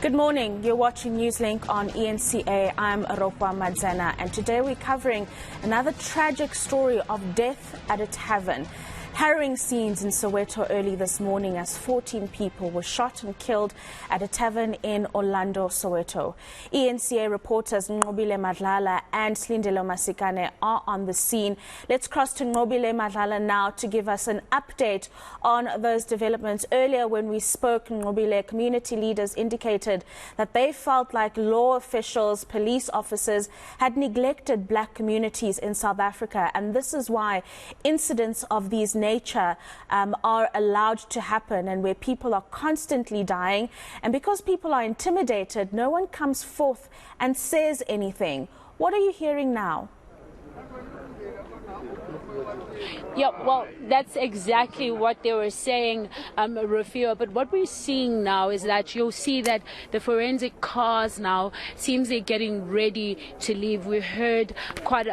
Good morning. You're watching Newslink on ENCA. I'm Aropa Madzena, and today we're covering another tragic story of death at a tavern. Harrowing scenes in Soweto early this morning as 14 people were shot and killed at a tavern in Orlando, Soweto. ENCA reporters Nqobile Madlala and Slindelo Masikane are on the scene. Let's cross to Nqobile Madlala now to give us an update on those developments. Earlier when we spoke, Nqobile, community leaders indicated that they felt like law officials, police officers had neglected black communities in South Africa, and this is why incidents of these nature are allowed to happen, and where people are constantly dying, and because people are intimidated, no one comes forth and says anything. What are you hearing now? Yeah, well, that's exactly what they were saying, Rafia. But what we're seeing now is that you'll see that the forensic cars now seems they're getting ready to leave. We heard quite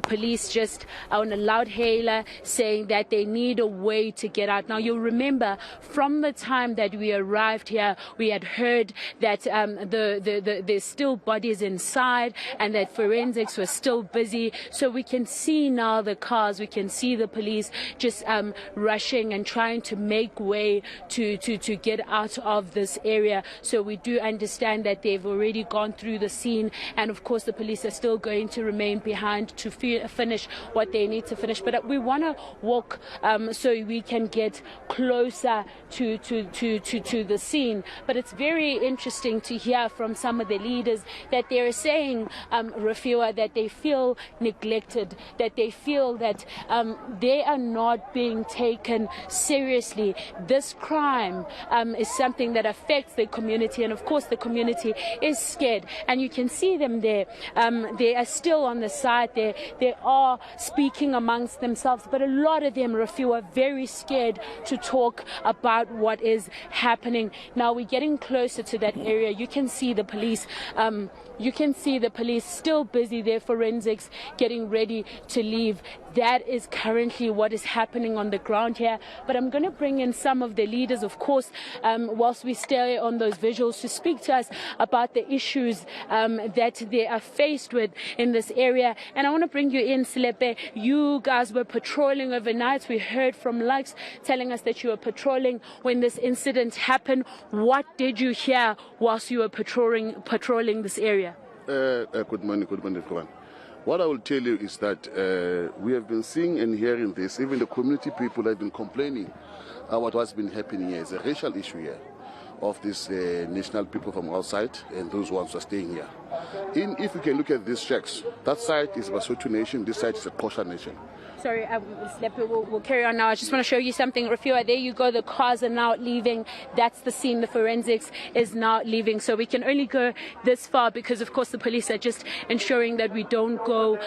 police just on a loud hailer saying that they need a way to get out. Now, you'll remember from the time that we arrived here, we had heard that there's still bodies inside and that forensics were still busy. So we can see now the cars, we can see the police just rushing and trying to make way to get out of this area. So we do understand that they've already gone through the scene, and of course the police are still going to remain behind to finish what they need to finish. But we want to walk so we can get closer to the scene. But it's very interesting to hear from some of the leaders that they're saying, Rafia, that they feel neglected, that they feel that they are not being taken seriously. This crime is something that affects the community, and of course the community is scared, and you can see them there. They are still on the side there. They are speaking amongst themselves, but a lot of them, Rafia, are very scared to talk about what is happening. Now we're getting closer to that area. You can see the police. You can see the police still busy, their forensics getting ready to leave. That is currently what is happening on the ground here. But I'm going to bring in some of the leaders, of course, whilst we stay on those visuals, to speak to us about the issues that they are faced with in this area. And I want to bring you in, Slepe. You guys were patrolling overnight. We heard from Lux telling us that you were patrolling when this incident happened. What did you hear whilst you were patrolling this area? Good morning, everyone. What I will tell you is that we have been seeing and hearing this. Even the community people have been complaining about what's been happening here. It's a racial issue here of these national people from outside and those ones who are staying here. If you can look at these checks, that side is Soweto nation, this side is a Xhosa nation. Sorry, we'll carry on now. I just want to show you something, Rafia. There you go. The cars are now leaving. That's the scene. The forensics is now leaving. So we can only go this far because, of course, the police are just ensuring that we don't go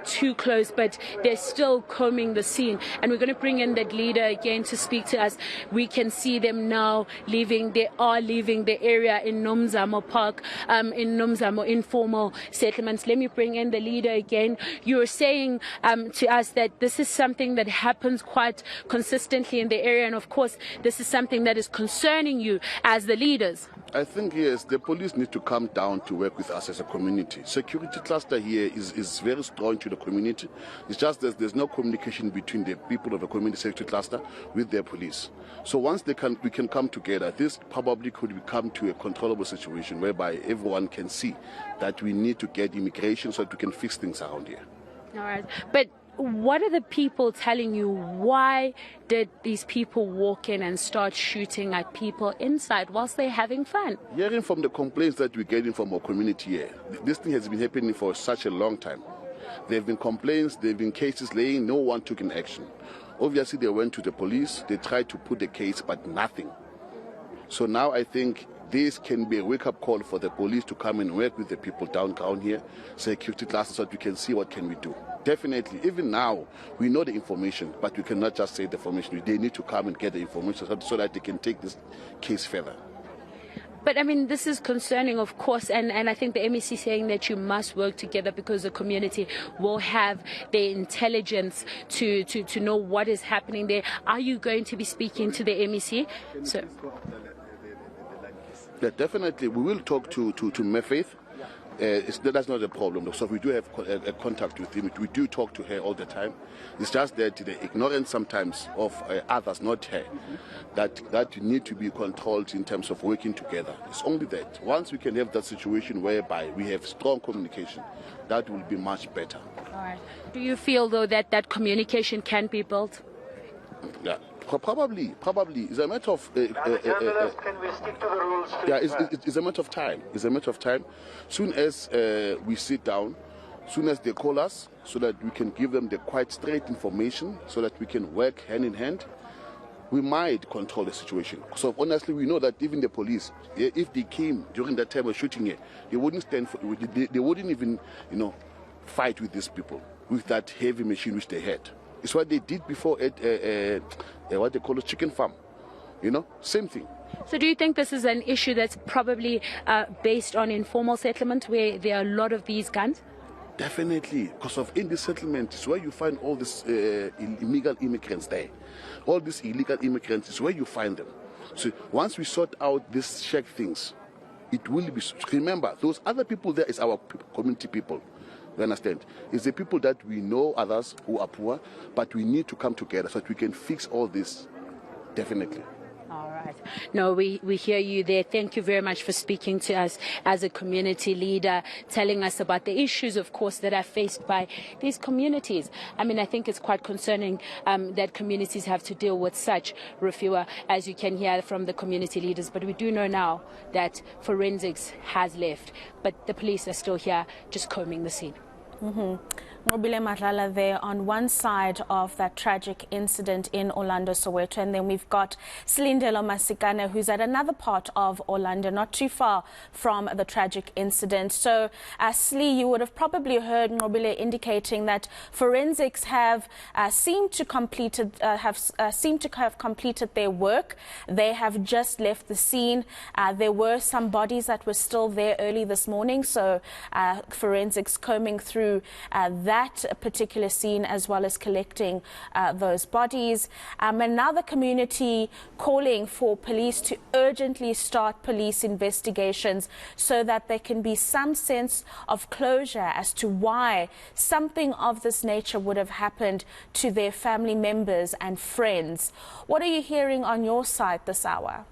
too close. But they're still combing the scene. And we're going to bring in that leader again to speak to us. We can see them now leaving. They are leaving the area in Nomzamo Park, in Nomzamo informal settlements. Let me bring in the leader again. You were saying to us that this is something that happens quite consistently in the area, and of course this is something that is concerning you as the leaders. I think, yes, the police need to come down to work with us as a community. Security cluster here is very strong to the community. It's just that there's no communication between the people of the community security cluster with their police. So once we can come together, this probably could become to a controllable situation whereby everyone can see that we need to get immigration so that we can fix things around here. All right, but what are the people telling you? Why did these people walk in and start shooting at people inside whilst they're having fun? Hearing from the complaints that we're getting from our community here, this thing has been happening for such a long time. There have been complaints, there have been cases laying, no one took an action. Obviously, they went to the police, they tried to put the case, but nothing. So now I think this can be a wake-up call for the police to come and work with the people down here, security classes, so that we can see what can we do. Definitely, even now, we know the information, but we cannot just say the information. They need to come and get the information so that they can take this case further. But I mean, this is concerning, of course, and I think the MEC saying that you must work together because the community will have the intelligence to know what is happening there. Are you going to be speaking to the MEC? So. Yeah, definitely. We will talk to Mayfaith. That's not a problem. So we do have a contact with him. We do talk to her all the time. It's just that the ignorance sometimes of others, not her, that need to be controlled in terms of working together. It's only that. Once we can have that situation whereby we have strong communication, that will be much better. All right. Do you feel, though, that communication can be built? Yeah. Probably. It's a matter of. Can we stick to the rules? Yeah, it's a matter of time. It's a matter of time. Soon as we sit down, soon as they call us, so that we can give them the quite straight information, so that we can work hand in hand, we might control the situation. So honestly, we know that even the police, if they came during that time of shooting here, they wouldn't stand for. They wouldn't even, fight with these people with that heavy machine which they had. It's what they did before at what they call a chicken farm. Same thing. So do you think this is an issue that's probably based on informal settlement where there are a lot of these guns? Definitely, because in this settlement is where you find all these illegal immigrants there. All these illegal immigrants is where you find them. So once we sort out these shack things, it will be. Remember, those other people there is our community people. You understand? It's the people that we know, others who are poor, but we need to come together so that we can fix all this. Definitely. All right. No, we hear you there. Thank you very much for speaking to us as a community leader, telling us about the issues, of course, that are faced by these communities. I mean, I think it's quite concerning that communities have to deal with such, Rufua, as you can hear from the community leaders. But we do know now that forensics has left, but the police are still here just combing the scene. Nobile Marlala there on one side of that tragic incident in Orlando, Soweto, and then we've got Silindelo Masikane, who's at another part of Orlando, not too far from the tragic incident. So, Sli, you would have probably heard Nobile indicating that forensics have seemed to have completed their work. They have just left the scene. There were some bodies that were still there early this morning, so forensics combing through that particular scene as well as collecting those bodies. Another community calling for police to urgently start police investigations so that there can be some sense of closure as to why something of this nature would have happened to their family members and friends. What are you hearing on your side this hour?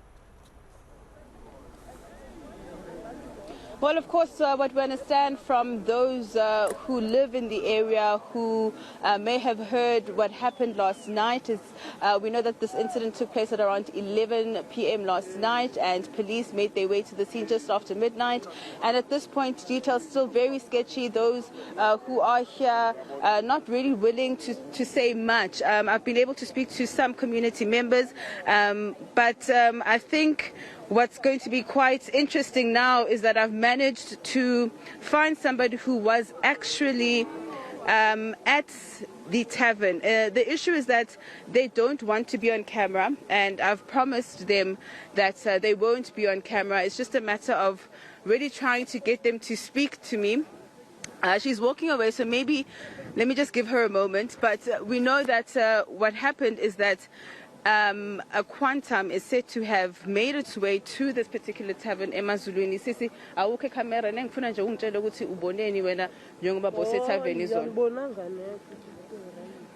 Well, of course, what we understand from those who live in the area who may have heard what happened last night is we know that this incident took place at around 11 p.m. last night, and police made their way to the scene just after midnight. And at this point, details still very sketchy. Those who are here not really willing to say much. I've been able to speak to some community members, but I think what's going to be quite interesting now is that I've managed to find somebody who was actually at the tavern. The issue is that they don't want to be on camera, and I've promised them that they won't be on camera. It's just a matter of really trying to get them to speak to me. She's walking away, so maybe let me just give her a moment. But we know that what happened is that a quantum is said to have made its way to this particular tavern emazulwini. Sisi awukho camera nengifuna nje ungitshela ukuthi uboneni wena njengoba boss etavern izona.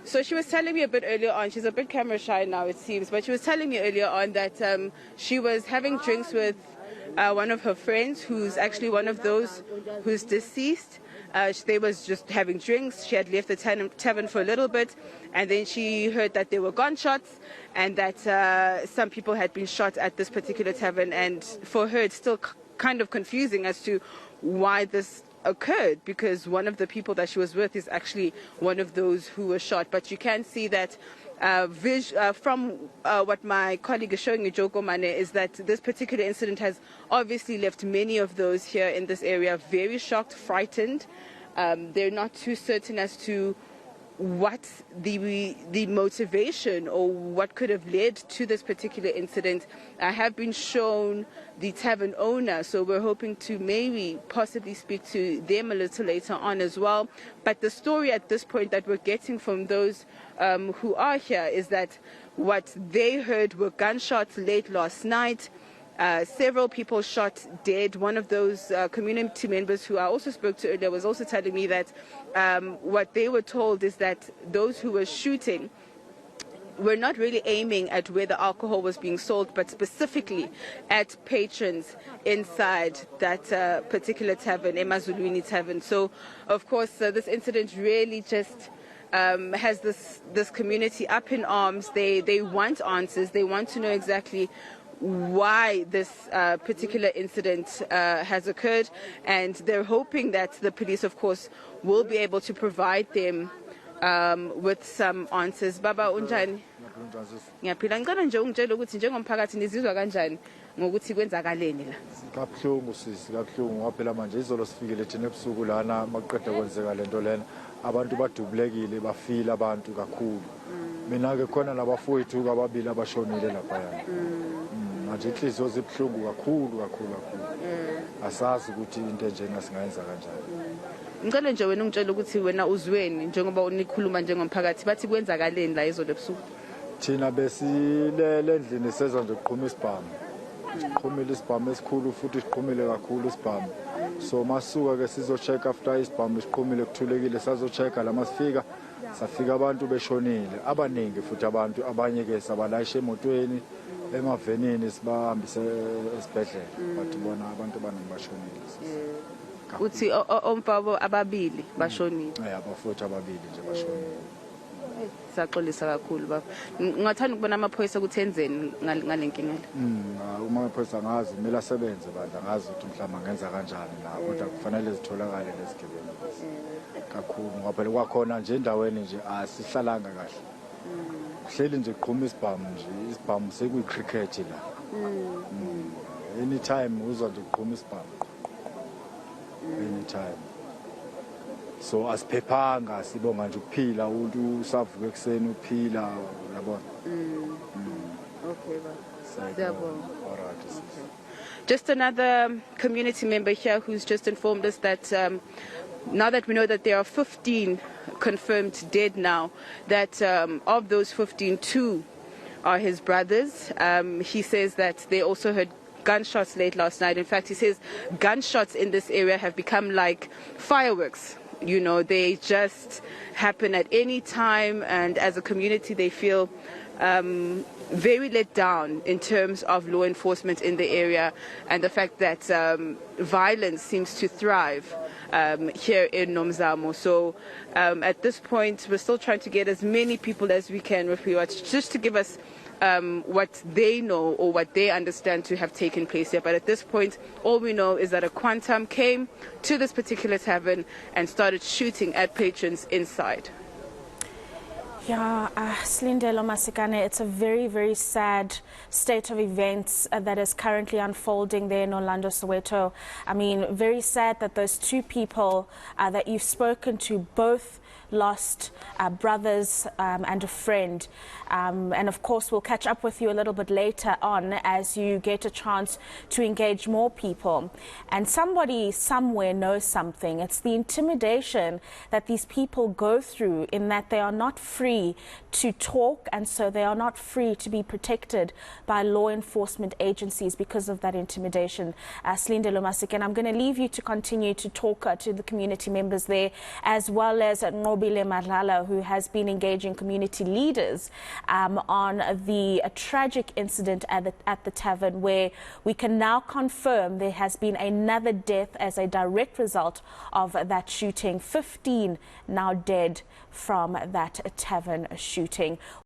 So she was telling me a bit earlier on, she's a bit camera shy now it seems, but she was telling me earlier on that she was having drinks with one of her friends who's actually one of those who's deceased. They was just having drinks. She had left the tavern for a little bit, and then she heard that there were gunshots and that some people had been shot at this particular tavern. And for her, it's still kind of confusing as to why this occurred, because one of the people that she was with is actually one of those who were shot. But you can see that from what my colleague is showing you, Joko Mane, is that this particular incident has obviously left many of those here in this area very shocked, frightened. They're not too certain as to what the motivation or what could have led to this particular incident. I have been shown the tavern owner, so we're hoping to maybe possibly speak to them a little later on as well. But the story at this point that we're getting from those who are here is that what they heard were gunshots late last night. several people shot dead. One of those community members who I also spoke to earlier was also telling me that what they were told is that those who were shooting were not really aiming at where the alcohol was being sold, but specifically at patrons inside that particular tavern, Emazulwini Tavern. So, of course, this incident really just has this community up in arms. They want answers. They want to know exactly why this particular incident has occurred, and they're hoping that the police, of course, will be able to provide them with some answers. Baba unjani? Ngiyaphila. Ngicela nje ungitshele ukuthi njengomphakathi nizizwa kanjani ngokuthi kwenzakaleni la? Kabuhlungu sisi, kabuhlungu ngoba phela manje izolo sifikile thina ebusuku lana maqedwe kwenzeka lento lena. Abantu badubulekile, bafila abantu kakhulu. Mina ke khona labafowethu ababili abashonile lapha yana. Manje inhliziyo zibhlungu kakhulu. Asazi ukuthi into enjena singayenza kanjani. Ngicela nje wena ungitshele ukuthi wena uzweni njengoba unikhuluma njengomphakathi bathi kwenzakaleni la izolo ebusuku. Thina besilele endlini seza nje uqhuma isibhamu. Siqhumile isibhamu esikhulu futhi siqhumile kakhulu isibhamu. So masuka ke sizo check after isibhamu siqhumile kuthulekile sazo check la masifika safika abantu beshonile abaningi futhi abantu abanye ke sabalayisha emotweni emavenini sibahambise esibhedlela bathi bona abantu bashonile. Uthi omfabo ababili bashonile. Abafowethu ababili nje bashonile. Saxolisa kakhulu baba. Ngingathanda ukubona amaphoyisa ukuthi enzeni ngalenkinga le. Uma amaphoyisa ngazi kumele asebenze bandla ngazi ukuthi mhlawumbe angenza kanjani la kodwa kufanele zitholakale lezigebengu. Kakhulu ngoba phela kwakhona nje endaweni nje asihlalanga kahle. Kuhleli nje qhuma isibhamu nje isibhamu sekuyicricket la. Anytime uzwa nje qhuma isibhamu. Anytime. So asiphephanga sibonga nje ukuphila umuntu usavuka ekseni uphila yabona. Okay ba. Just another community member here who's just informed us that now that we know that there are 15 confirmed dead now, that of those 15, 2 are his brothers. He says that they also heard gunshots late last night. In fact, he says gunshots in this area have become like fireworks. You know, they just happen at any time, and as a community they feel very let down in terms of law enforcement in the area and the fact that violence seems to thrive here in Nomzamo. So at this point we're still trying to get as many people as we can with just to give us what they know or what they understand to have taken place here. But at this point, all we know is that a quantum came to this particular tavern and started shooting at patrons inside. Yeah, Slindelo Masikane, it's a very, very sad state of events that is currently unfolding there in Orlando, Soweto. I mean, very sad that those 2 people that you've spoken to both lost brothers and a friend. And of course, we'll catch up with you a little bit later on as you get a chance to engage more people. And somebody somewhere knows something. It's the intimidation that these people go through in that they are not free to talk, and so they are not free to be protected by law enforcement agencies because of that intimidation. Slindelo Masik, and I'm going to leave you to continue to talk to the community members there, as well as Nobile Marlala, who has been engaging community leaders on the tragic incident at the tavern, where we can now confirm there has been another death as a direct result of that shooting. 15 now dead from that tavern shooting.